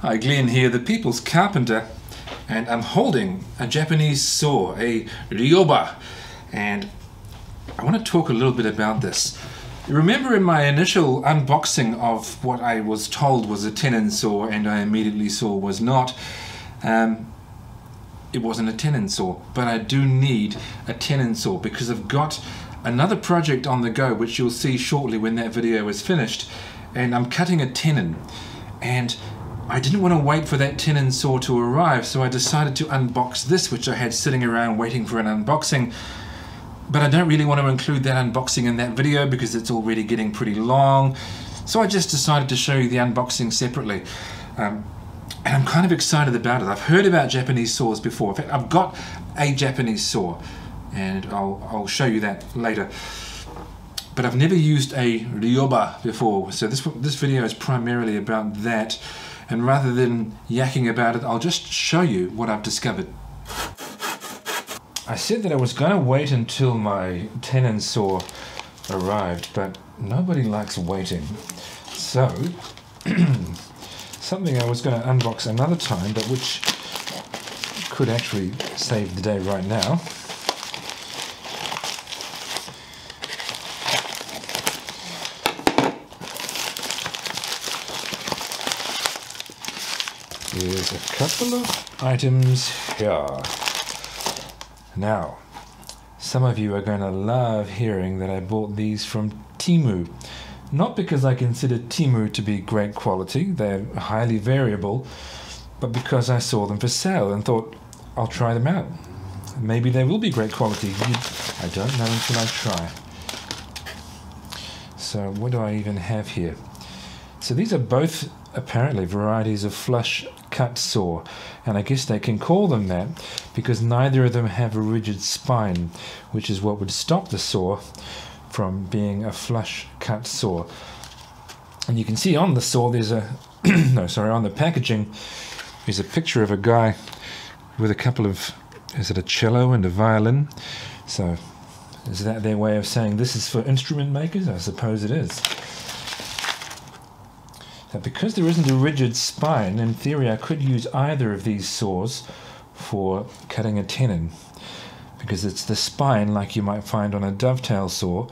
Hi, Glenn here, the People's Carpenter, and I'm holding a Japanese saw, a Ryoba, and I want to talk a little bit about this. You remember in my initial unboxing of what I was told was a tenon saw and I immediately saw was not, it wasn't a tenon saw, but I do need a tenon saw because I've got another project on the go which you'll see shortly when that video is finished, and I'm cutting a tenon, and I didn't want to wait for that tenon saw to arrive, so I decided to unbox this, which I had sitting around waiting for an unboxing. But I don't really want to include that unboxing in that video because it's already getting pretty long. So I just decided to show you the unboxing separately. And I'm kind of excited about it. I've heard about Japanese saws before. In fact, I've got a Japanese saw, and I'll show you that later. But I've never used a Ryoba before, so this video is primarily about that. And rather than yakking about it, I'll just show you what I've discovered. I said that I was going to wait until my tenon saw arrived, but nobody likes waiting. So, something I was going to unbox another time, but which could actually save the day right now. Here's a couple of items here. Now, some of you are going to love hearing that I bought these from Temu. Not because I consider Temu to be great quality, they're highly variable, but because I saw them for sale and thought, I'll try them out. Maybe they will be great quality. I don't know until I try. So what do I even have here? So these are both apparently varieties of flush cut saw, and I guess they can call them that because neither of them have a rigid spine, which is what would stop the saw from being a flush cut saw. And you can see on the saw there's a on the packaging is a picture of a guy with a couple of, is it a cello and a violin? So is that their way of saying this is for instrument makers? I suppose it is. Because there isn't a rigid spine, in theory I could use either of these saws for cutting a tenon, because it's the spine, like you might find on a dovetail saw,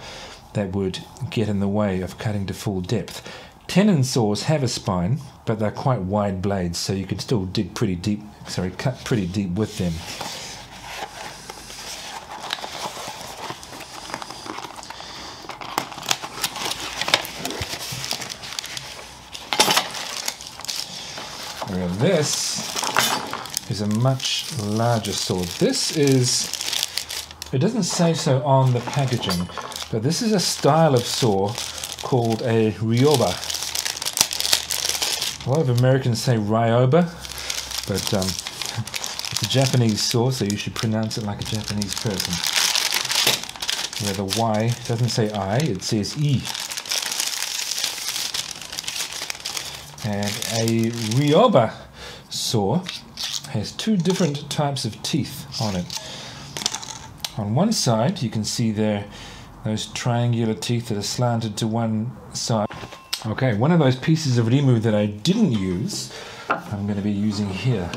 that would get in the way of cutting to full depth. Tenon saws have a spine, but they're quite wide blades, so you can still dig pretty deep, cut pretty deep with them. This is a much larger saw. This is, it doesn't say so on the packaging, but this is a style of saw called a Ryoba. A lot of Americans say Ryoba, but it's a Japanese saw, so you should pronounce it like a Japanese person. Where the Y doesn't say I, it says E. And a Ryoba saw has two different types of teeth on it. On one side you can see there those triangular teeth that are slanted to one side. Okay, one of those pieces of Rimu that I didn't use, I'm going to be using here.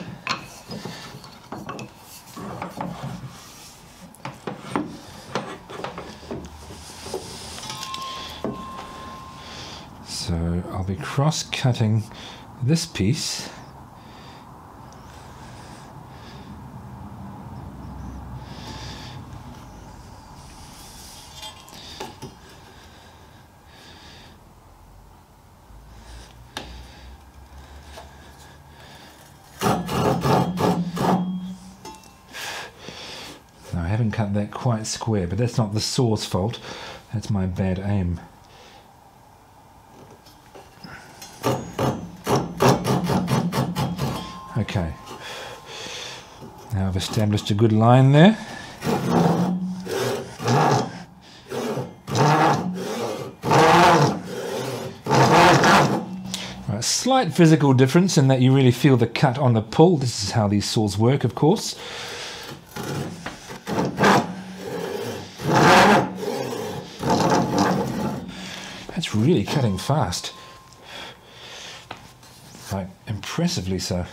So I'll be cross-cutting this piece . Now I haven't cut that quite square, but that's not the saw's fault, that's my bad aim. Okay, now I've established a good line there. Right, slight physical difference in that you really feel the cut on the pull. This is how these saws work, of course. That's really cutting fast. like impressively so.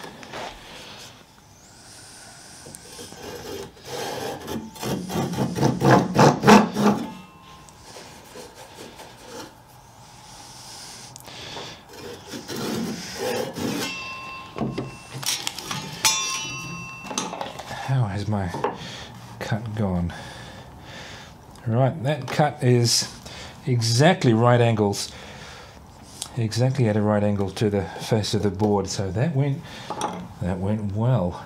How has my cut gone? Right, that cut is exactly right angles, exactly at a right angle to the face of the board, so that went well.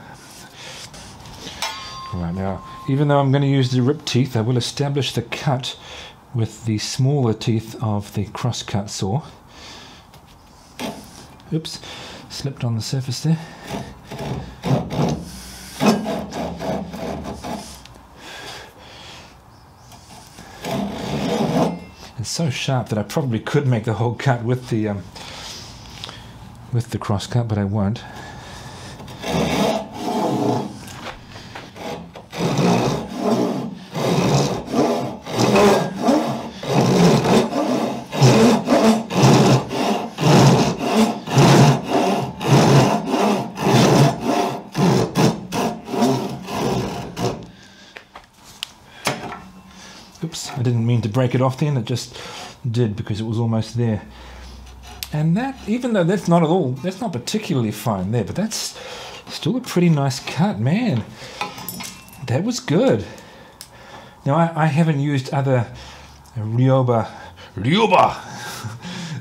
Right, now, even though I'm going to use the rip teeth, I will establish the cut with the smaller teeth of the crosscut saw. Oops, slipped on the surface there. It's so sharp that I probably could make the whole cut with the crosscut, but I won't. Oops, I didn't mean to break it off then, it just did because it was almost there. And that, even though that's not particularly fine there, but that's still a pretty nice cut, man. That was good. Now I haven't used other Ryoba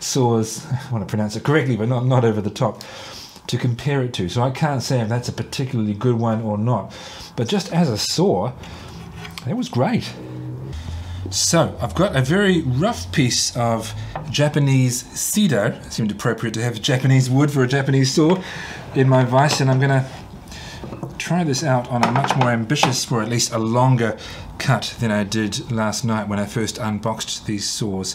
saws, I want to pronounce it correctly, but not over the top, to compare it to. So I can't say if that's a particularly good one or not. But just as a saw, that was great. So, I've got a very rough piece of Japanese cedar. It seemed appropriate to have Japanese wood for a Japanese saw in my vise, and I'm going to try this out on a much more ambitious, or at least a longer cut than I did last night when I first unboxed these saws.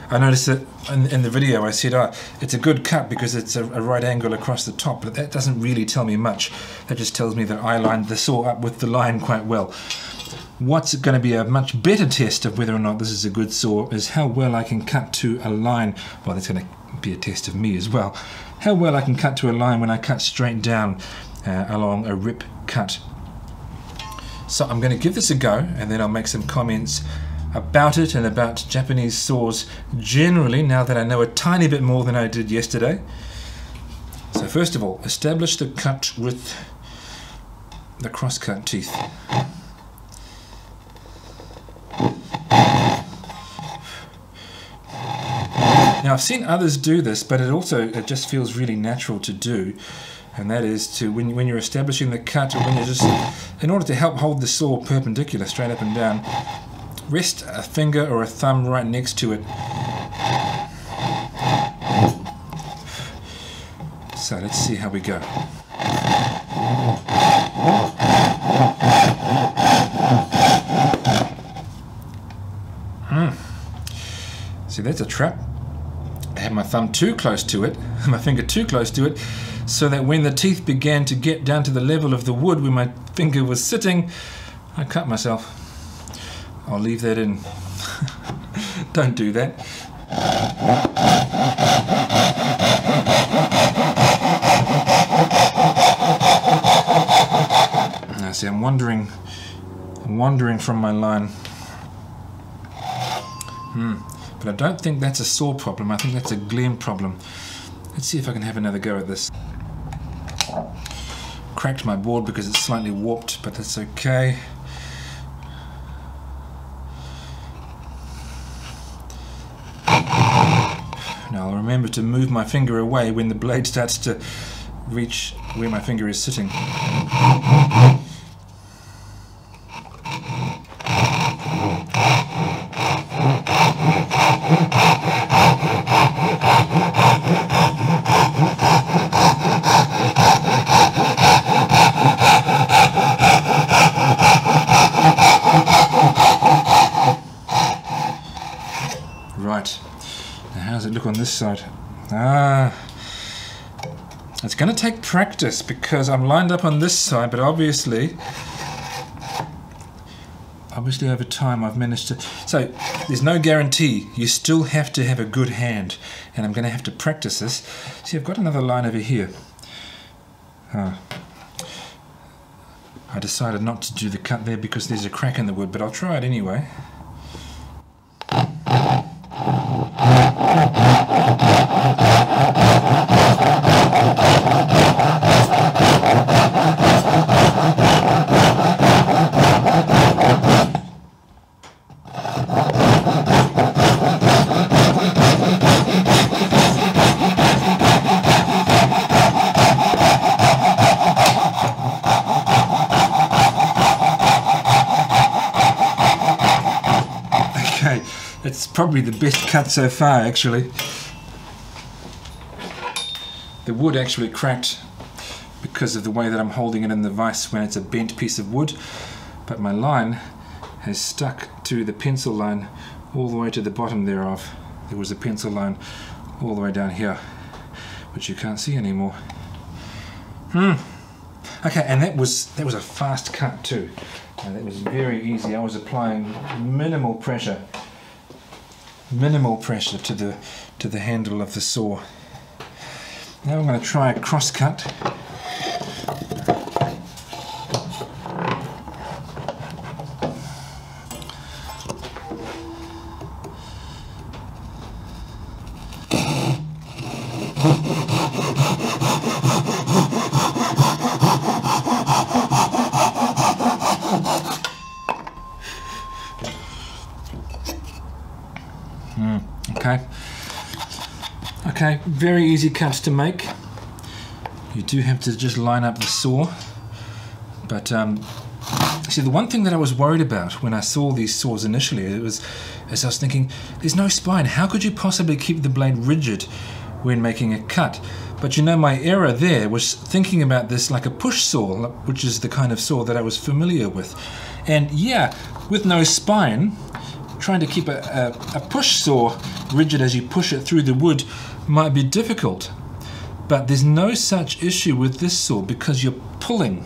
I noticed that in the video I said, oh, it's a good cut because it's a right angle across the top, but that doesn't really tell me much. That just tells me that I lined the saw up with the line quite well. What's going to be a much better test of whether or not this is a good saw is how well I can cut to a line. Well, that's going to be a test of me as well. How well I can cut to a line when I cut straight down along a rip cut. So I'm going to give this a go, and then I'll make some comments about it and about Japanese saws generally, now that I know a tiny bit more than I did yesterday. So first of all, establish the cut with the crosscut teeth. Now I've seen others do this, but it just feels really natural to do, and that is to when you're establishing the cut, or when you're just, in order to help hold the saw perpendicular straight up and down, rest a finger or a thumb right next to it. So let's see how we go. See, that's a trap. I had my thumb too close to it, my finger too close to it, so that when the teeth began to get down to the level of the wood where my finger was sitting, I cut myself. I'll leave that in. Don't do that. Now see, I'm wandering from my line. But I don't think that's a saw problem, I think that's a Glen problem. Let's see if I can have another go at this. Cracked my board because it's slightly warped, but that's okay. Now I'll remember to move my finger away when the blade starts to reach where my finger is sitting. Right, now how does it look on this side? It's going to take practice because I'm lined up on this side, but obviously obviously over time I've managed to... So there's no guarantee. You still have to have a good hand, and I'm going to have to practice this. See, I've got another line over here. I decided not to do the cut there because there's a crack in the wood, but I'll try it anyway. It's probably the best cut so far, actually. The wood actually cracked because of the way that I'm holding it in the vise when it's a bent piece of wood, but my line has stuck to the pencil line all the way to the bottom thereof. There was a pencil line all the way down here, which you can't see anymore. Okay, and that was a fast cut too. That was very easy. I was applying minimal pressure to the handle of the saw. Now I'm going to try a cross cut. Okay, very easy cuts to make. You do have to just line up the saw. But see, the one thing that I was worried about when I saw these saws initially, I was thinking, there's no spine. How could you possibly keep the blade rigid when making a cut? But you know, my error there was thinking about this like a push saw, which is the kind of saw that I was familiar with. And yeah, with no spine, trying to keep a push saw rigid as you push it through the wood might be difficult. But there's no such issue with this saw because you're pulling.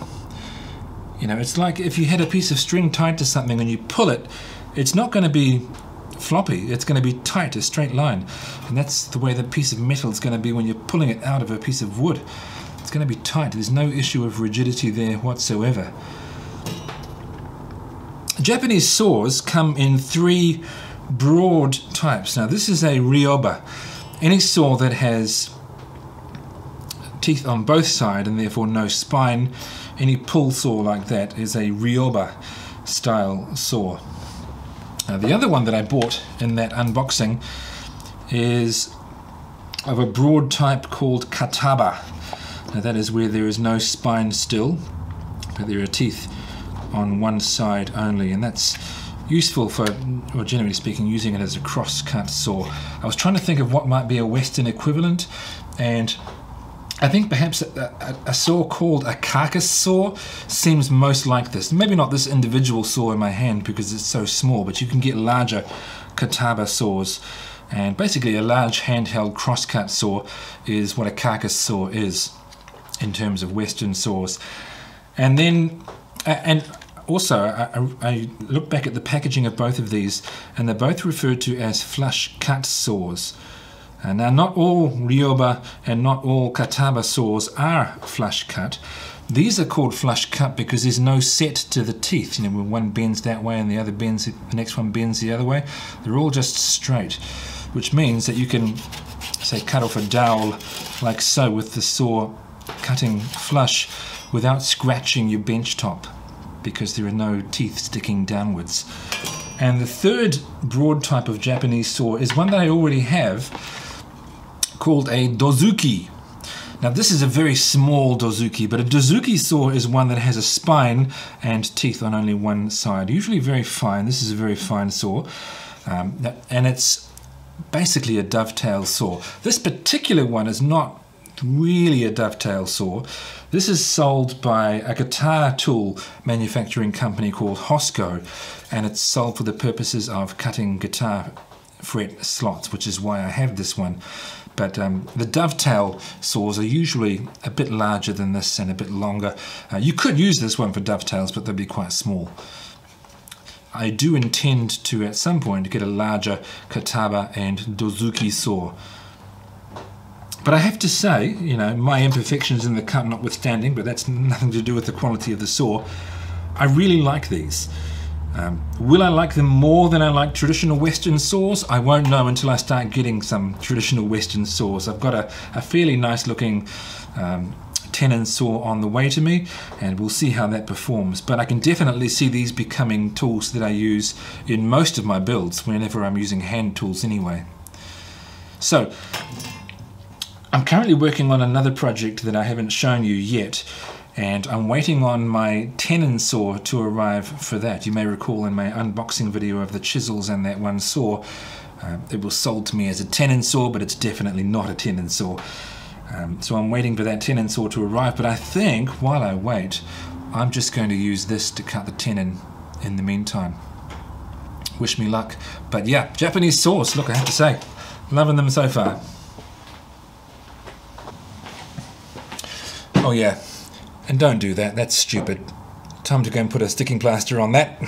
You know, it's like if you had a piece of string tied to something and you pull it, it's not going to be floppy, it's going to be tight, a straight line. And that's the way the piece of metal is going to be when you're pulling it out of a piece of wood. It's going to be tight. There's no issue of rigidity there whatsoever. Japanese saws come in three broad types. Now this is a Ryoba. Any saw that has teeth on both sides and therefore no spine, any pull saw like that is a Ryoba style saw. Now the other one that I bought in that unboxing is of a broad type called Kataba. Now that is where there is no spine still, but there are teeth on one side only, and that's useful for, or generally speaking, using it as a cross-cut saw. I was trying to think of what might be a Western equivalent, and I think perhaps a saw called a carcass saw seems most like this. Maybe not this individual saw in my hand because it's so small, but you can get larger Kataba saws, and basically a large handheld cross-cut saw is what a carcass saw is in terms of Western saws. And then, also, I look back at the packaging of both of these, and they're both referred to as flush cut saws. Now, not all Ryoba and not all Kataba saws are flush cut. These are called flush cut because there's no set to the teeth. You know, when one bends that way and the other bends, the next one bends the other way. They're all just straight, which means that you can, say, cut off a dowel like so with the saw cutting flush without scratching your bench top, because there are no teeth sticking downwards. And the third broad type of Japanese saw is one that I already have, called a dozuki. Now this is a very small dozuki, but a dozuki saw is one that has a spine and teeth on only one side, usually very fine. This is a very fine saw, and it's basically a dovetail saw. This particular one is not really a dovetail saw. This is sold by a guitar tool manufacturing company called Hosco, and it's sold for the purposes of cutting guitar fret slots, which is why I have this one. But the dovetail saws are usually a bit larger than this and a bit longer. You could use this one for dovetails, but they'd be quite small. I do intend to at some point get a larger Kataba and Dozuki saw. But I have to say, you know, my imperfections in the cut notwithstanding, but that's nothing to do with the quality of the saw, I really like these. Will I like them more than I like traditional Western saws? I won't know until I start getting some traditional Western saws. I've got a fairly nice looking tenon saw on the way to me, and we'll see how that performs. But I can definitely see these becoming tools that I use in most of my builds whenever I'm using hand tools anyway. So I'm currently working on another project that I haven't shown you yet, and I'm waiting on my tenon saw to arrive for that. You may recall in my unboxing video of the chisels and that one saw, it was sold to me as a tenon saw, but it's definitely not a tenon saw. So I'm waiting for that tenon saw to arrive, but I think while I wait, I'm just going to use this to cut the tenon in the meantime. Wish me luck. But yeah, Japanese saws, look, I have to say, loving them so far. Oh yeah. And don't do that, that's stupid. Time to go and put a sticking plaster on that.